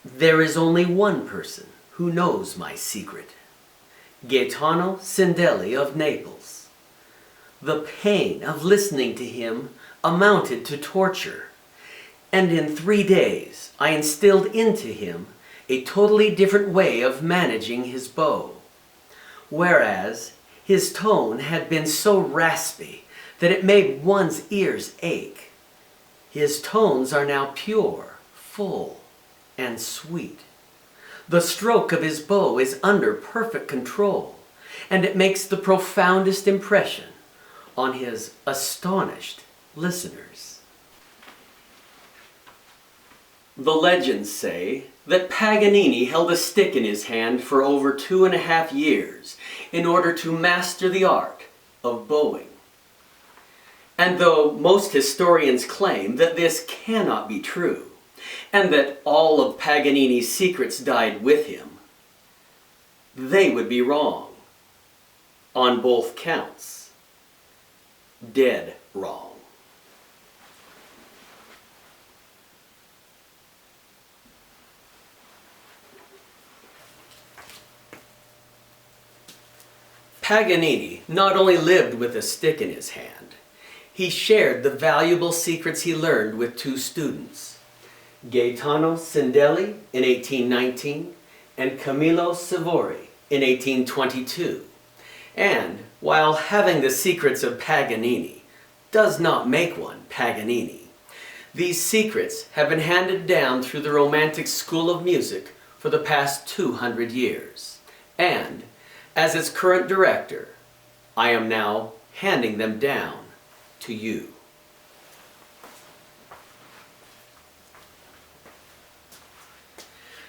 There is only one person who knows my secret. Gaetano Ciandelli of Naples. The pain of listening to him amounted to torture, and in 3 days I instilled into him a totally different way of managing his bow. Whereas his tone had been so raspy that it made one's ears ache, his tones are now pure, full, and sweet. The stroke of his bow is under perfect control, and it makes the profoundest impression on his astonished listeners. The legends say that Paganini held a stick in his hand for over 2.5 years in order to master the art of bowing. And though most historians claim that this cannot be true, and that all of Paganini's secrets died with him, they would be wrong. On both counts. Dead wrong. Paganini not only lived with a stick in his hand, he shared the valuable secrets he learned with 2 students, Gaetano Ciandelli in 1819 and Camillo Sivori in 1822. And while having the secrets of Paganini does not make one Paganini, these secrets have been handed down through the Romantic school of music for the past 200 years. And as its current director, I am now handing them down to you.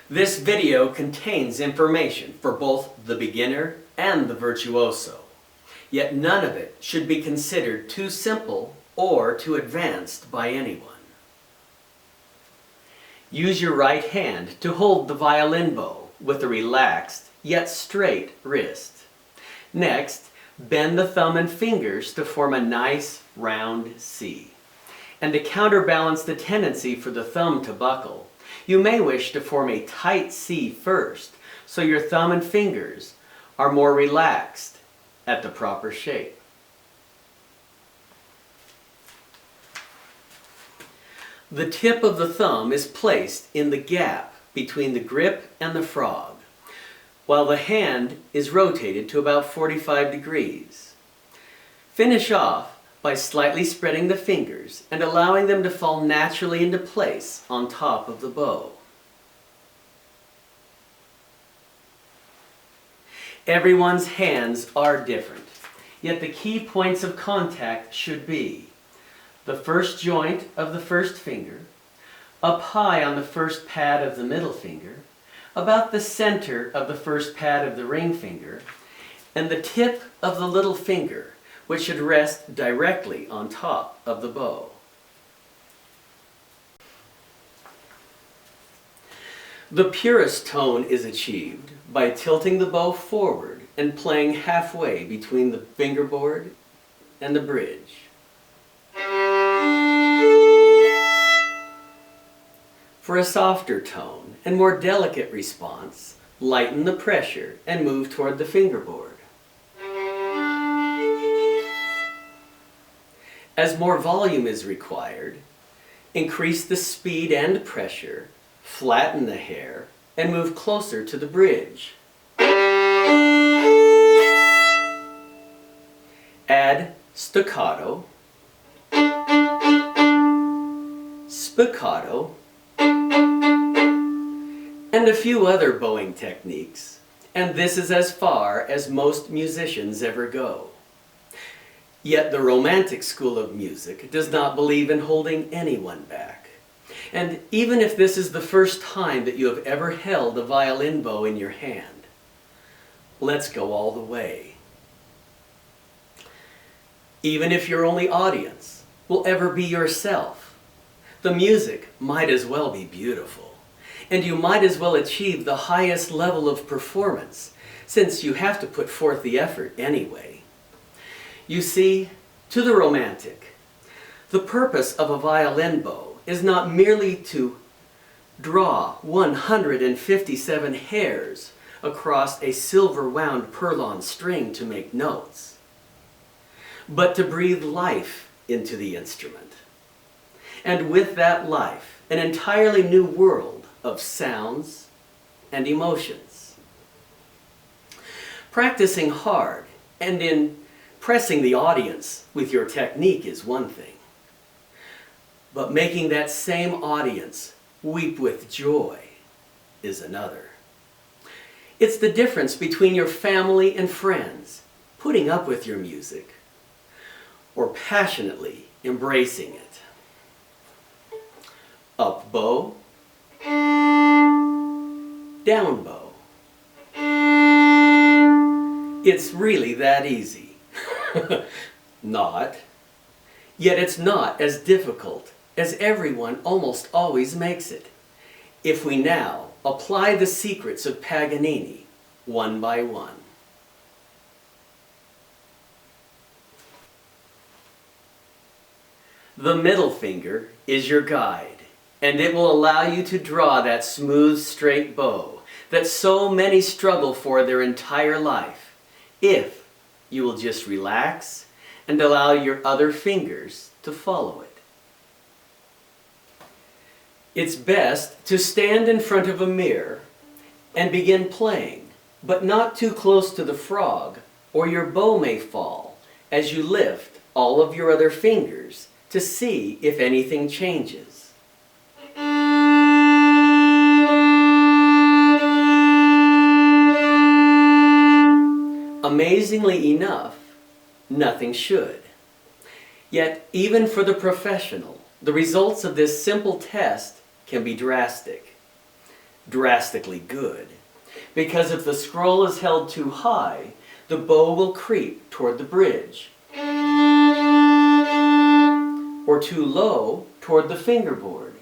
This video contains information for both the beginner and the virtuoso, yet none of it should be considered too simple or too advanced by anyone. Use your right hand to hold the violin bow with a relaxed yet straight wrist. Next, bend the thumb and fingers to form a nice round C. And to counterbalance the tendency for the thumb to buckle, you may wish to form a tight C first, so your thumb and fingers are more relaxed at the proper shape. The tip of the thumb is placed in the gap between the grip and the frog, while the hand is rotated to about 45 degrees. Finish off by slightly spreading the fingers and allowing them to fall naturally into place on top of the bow. Everyone's hands are different, yet the key points of contact should be the first joint of the first finger, up high on the first pad of the middle finger, about the center of the first pad of the ring finger, and the tip of the little finger, which should rest directly on top of the bow. The purest tone is achieved by tilting the bow forward and playing halfway between the fingerboard and the bridge. For a softer tone and more delicate response, lighten the pressure and move toward the fingerboard. As more volume is required, increase the speed and pressure, flatten the hair, and move closer to the bridge. Add staccato, spiccato, and a few other bowing techniques, and this is as far as most musicians ever go. Yet the Romantic school of music does not believe in holding anyone back. And even if this is the first time that you have ever held a violin bow in your hand, let's go all the way. Even if your only audience will ever be yourself, the music might as well be beautiful, and you might as well achieve the highest level of performance, since you have to put forth the effort anyway. You see, to the romantic, the purpose of a violin bow is not merely to draw 157 hairs across a silver-wound purlon string to make notes, but to breathe life into the instrument. And with that life, an entirely new world of sounds and emotions. Practicing hard and impressing the audience with your technique is one thing, but making that same audience weep with joy is another. It's the difference between your family and friends putting up with your music or passionately embracing it. Up bow, down bow. It's really that easy. Not. Yet it's not as difficult as everyone almost always makes it, if we now apply the secrets of Paganini one by one. The middle finger is your guide, and it will allow you to draw that smooth, straight bow that so many struggle for their entire life, if you will just relax and allow your other fingers to follow it. It's best to stand in front of a mirror and begin playing, but not too close to the frog, or your bow may fall as you lift all of your other fingers to see if anything changes. Amazingly enough, nothing should. Yet, even for the professional, the results of this simple test can be drastically good. Because if the scroll is held too high, the bow will creep toward the bridge, or too low toward the fingerboard.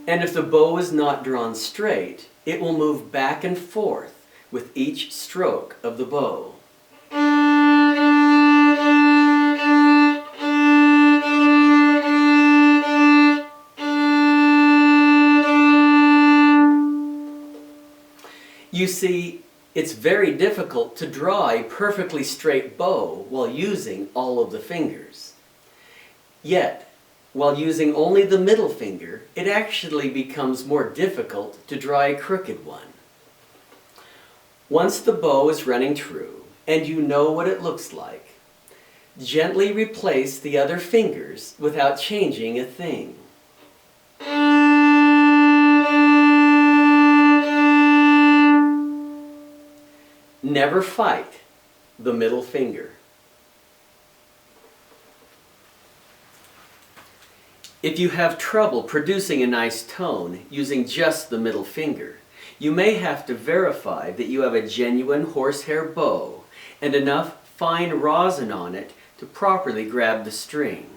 And if the bow is not drawn straight, it will move back and forth with each stroke of the bow. You see, it's very difficult to draw a perfectly straight bow while using all of the fingers. Yet, while using only the middle finger, it actually becomes more difficult to draw a crooked one. Once the bow is running true, and you know what it looks like, gently replace the other fingers without changing a thing. Never fight the middle finger. If you have trouble producing a nice tone using just the middle finger, you may have to verify that you have a genuine horsehair bow and enough fine rosin on it to properly grab the string.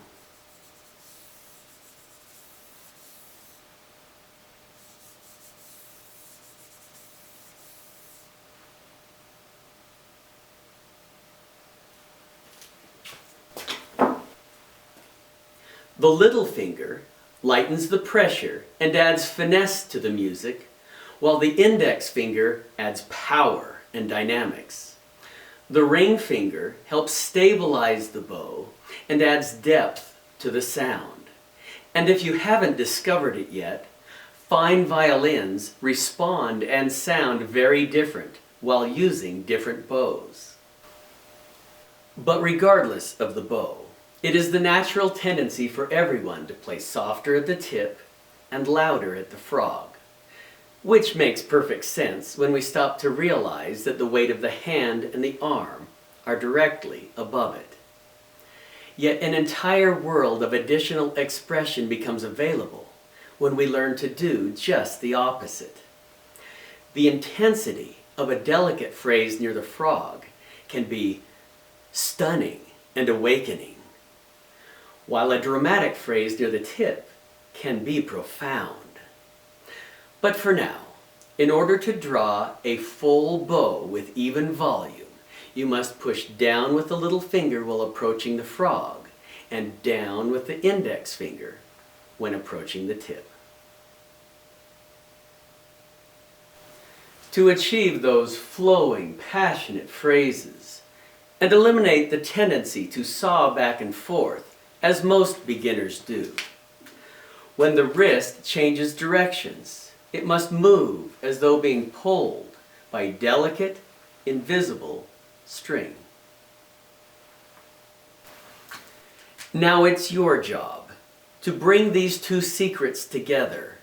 The little finger lightens the pressure and adds finesse to the music, while the index finger adds power and dynamics. The ring finger helps stabilize the bow and adds depth to the sound. And if you haven't discovered it yet, fine violins respond and sound very different while using different bows. But regardless of the bow, it is the natural tendency for everyone to play softer at the tip and louder at the frog, which makes perfect sense when we stop to realize that the weight of the hand and the arm are directly above it. Yet an entire world of additional expression becomes available when we learn to do just the opposite. The intensity of a delicate phrase near the frog can be stunning and awakening, while a dramatic phrase near the tip can be profound. But for now, in order to draw a full bow with even volume, you must push down with the little finger while approaching the frog, and down with the index finger when approaching the tip. To achieve those flowing, passionate phrases and eliminate the tendency to saw back and forth, as most beginners do. When the wrist changes directions, it must move as though being pulled by a delicate, invisible string. Now it's your job to bring these two secrets together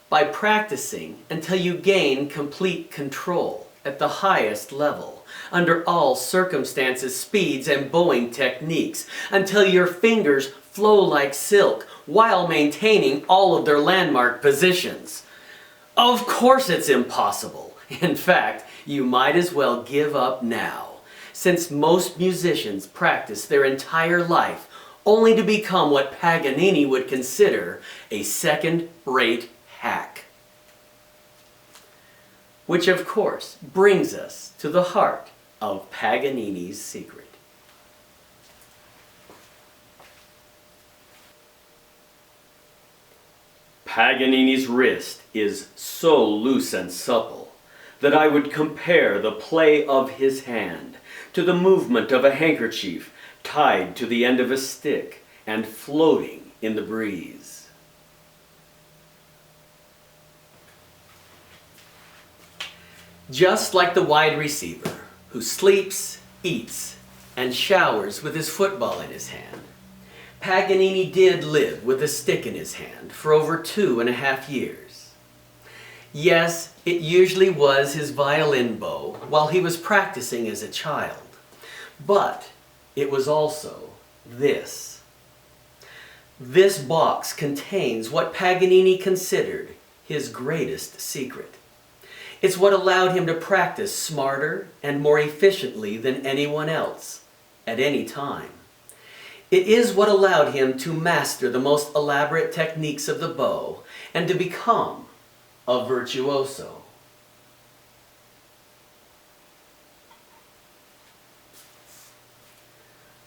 by practicing until you gain complete control at the highest level, under all circumstances, speeds, and bowing techniques, until your fingers flow like silk while maintaining all of their landmark positions. Of course it's impossible. In fact, you might as well give up now, since most musicians practice their entire life only to become what Paganini would consider a second-rate hack. Which, of course, brings us to the heart of Paganini's secret. Paganini's wrist is so loose and supple that I would compare the play of his hand to the movement of a handkerchief tied to the end of a stick and floating in the breeze. Just like the wide receiver who sleeps, eats, and showers with his football in his hand, Paganini did live with a stick in his hand for over 2.5 years. Yes, it usually was his violin bow while he was practicing as a child, but it was also this. This box contains what Paganini considered his greatest secret. It's what allowed him to practice smarter and more efficiently than anyone else, at any time. It is what allowed him to master the most elaborate techniques of the bow and to become a virtuoso.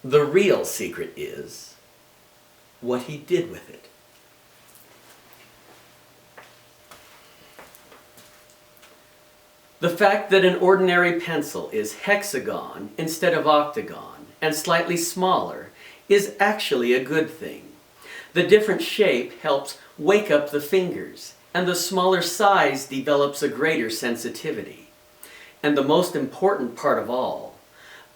The real secret is what he did with it. The fact that an ordinary pencil is hexagon instead of octagon and slightly smaller is actually a good thing. The different shape helps wake up the fingers, and the smaller size develops a greater sensitivity. And the most important part of all,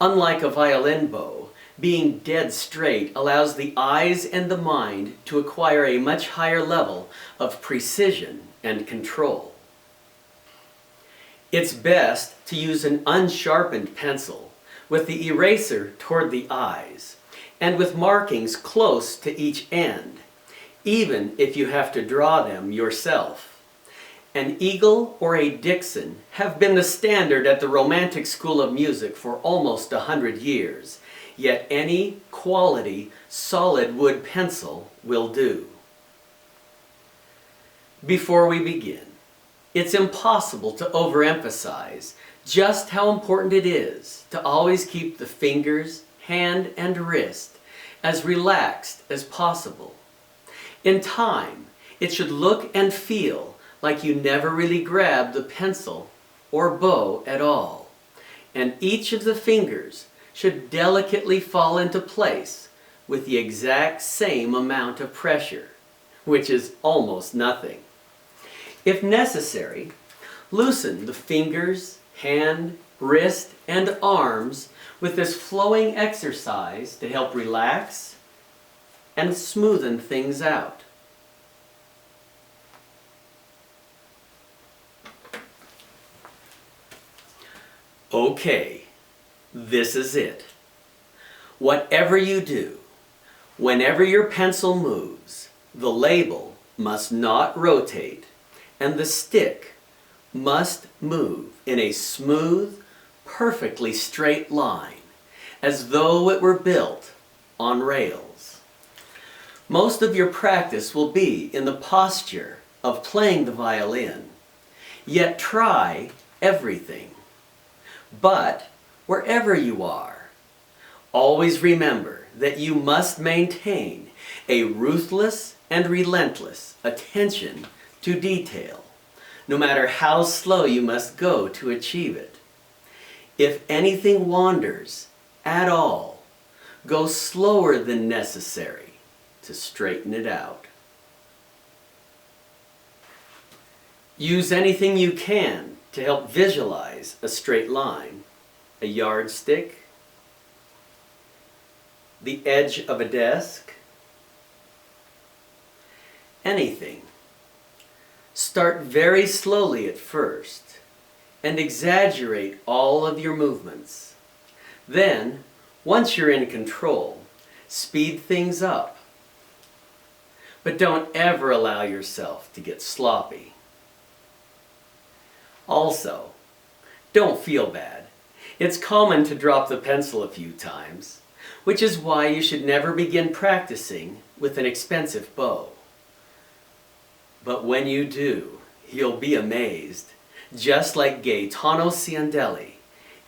unlike a violin bow, being dead straight allows the eyes and the mind to acquire a much higher level of precision and control. It's best to use an unsharpened pencil with the eraser toward the eyes and with markings close to each end, even if you have to draw them yourself. An eagle or a Dixon have been the standard at the Romantic School of Music for almost 100 years, yet any quality solid wood pencil will do. Before we begin, it's impossible to overemphasize just how important it is to always keep the fingers, hand, and wrist as relaxed as possible. In time, it should look and feel like you never really grabbed the pencil or bow at all, and each of the fingers should delicately fall into place with the exact same amount of pressure, which is almost nothing. If necessary, loosen the fingers, hand, wrist, and arms with this flowing exercise to help relax and smoothen things out. Okay, this is it. Whatever you do, whenever your pencil moves, the label must not rotate, and the stick must move in a smooth, perfectly straight line, as though it were built on rails. Most of your practice will be in the posture of playing the violin, yet try everything. But wherever you are, always remember that you must maintain a ruthless and relentless attention to detail, no matter how slow you must go to achieve it. If anything wanders at all, go slower than necessary to straighten it out. Use anything you can to help visualize a straight line, a yardstick, the edge of a desk, anything. Start very slowly at first and exaggerate all of your movements. Then, once you're in control, speed things up. But don't ever allow yourself to get sloppy. Also, don't feel bad. It's common to drop the pencil a few times, which is why you should never begin practicing with an expensive bow. But when you do, you'll be amazed, just like Gaetano Ciandelli,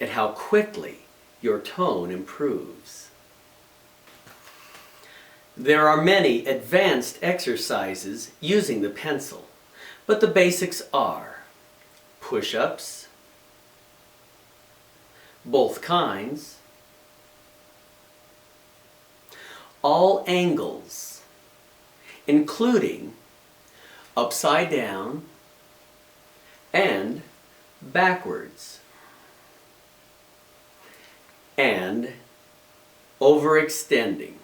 at how quickly your tone improves. There are many advanced exercises using the pencil, but the basics are push-ups, both kinds, all angles, including upside down and backwards, and overextending.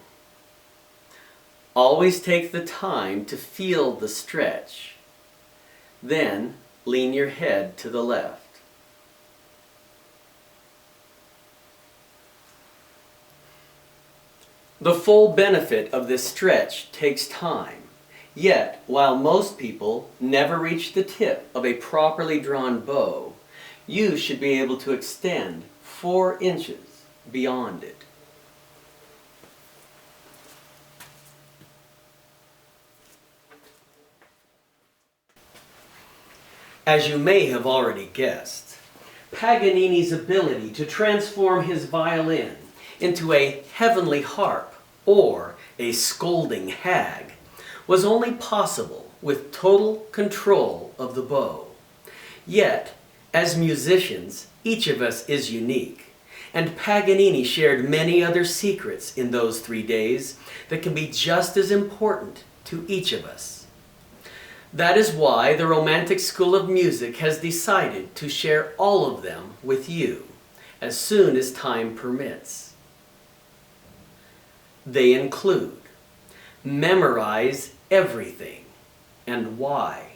Always take the time to feel the stretch. Then lean your head to the left. The full benefit of this stretch takes time. Yet, while most people never reach the tip of a properly drawn bow, you should be able to extend 4 inches beyond it. As you may have already guessed, Paganini's ability to transform his violin into a heavenly harp or a scolding hag was only possible with total control of the bow. Yet, as musicians, each of us is unique, and Paganini shared many other secrets in those 3 days that can be just as important to each of us. That is why the Romantic School of Music has decided to share all of them with you as soon as time permits. They include memorize everything and why.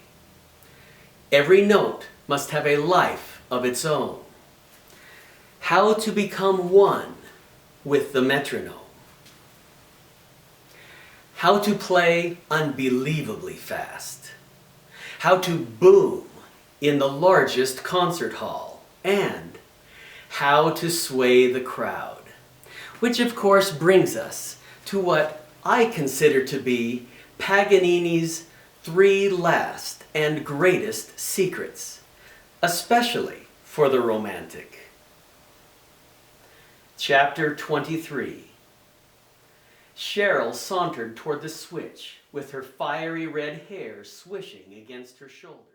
Every note must have a life of its own. How to become one with the metronome. How to play unbelievably fast. How to boom in the largest concert hall. And how to sway the crowd. Which of course brings us to what I consider to be Paganini's 3 last and greatest secrets, especially for the romantic. Chapter 23. Cheryl sauntered toward the switch with her fiery red hair swishing against her shoulder.